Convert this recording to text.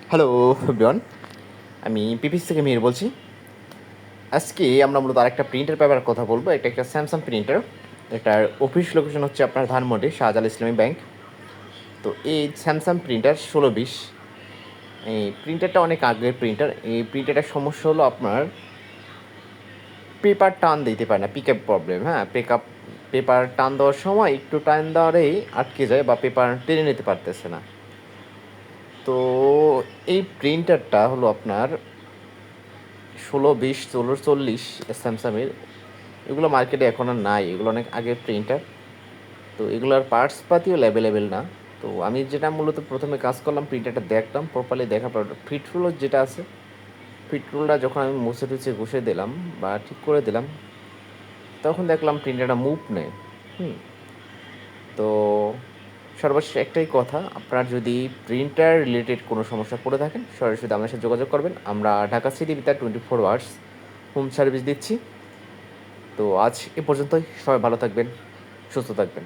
Hello everyone, আমি পিপিস থেকে মিহির বলছি। আজকে আমরা মূলত আরেকটা প্রিন্টার ব্যাপারে কথা বলবো। এটা একটা স্যামসাং প্রিন্টার। এটার অফিস লোকেশন হচ্ছে আপনার ধানমন্ডি শাহজালাল ইসলামী ব্যাংক। তো এই স্যামসাং প্রিন্টার 1620, এই প্রিন্টারটা অনেক আগের প্রিন্টার। এই প্রিন্টারটার সমস্যা হলো আপনার পেপার টান দিতে পারে না, পিক আপ প্রবলেম। হ্যাঁ, পেপার টান দেওয়ার সময় একটু টান দেওয়ারেই আটকে যায় বা পেপার টেনে নিতে পারতেছে না। তো এই প্রিন্টারটা হলো আপনার 1620, 1640 স্যামসাংয়ের। এগুলো মার্কেটে এখন আর নাই, এগুলো অনেক আগের প্রিন্টার। তো এগুলোর পার্টস পাতিও অ্যাভেলেবেল না। তো আমি যেটা মূলত প্রথমে কাজ করলাম, প্রিন্টারটা দেখলাম, প্রপারলি দেখার পর ফিটরুলও যেটা আছে, ফিটরুলটা যখন আমি মুছে টুছে ঘষে দিলাম বা ঠিক করে দিলাম, তখন দেখলাম প্রিন্টারটা মুভ নেয়। হুম। তো সর্বশেষ একটাই কথা, আপনার যদি প্রিন্টার রিলেটেড কোনো সমস্যা পড়ে থাকেন, সরাসরি আমাদের সাথে যোগাযোগ করবেন। আমরা ঢাকা সিটির ভিতরে 24 আওয়ার্স হোম সার্ভিস দিচ্ছি। তো আজ এ পর্যন্তই। সবাই ভালো থাকবেন, সুস্থ থাকবেন।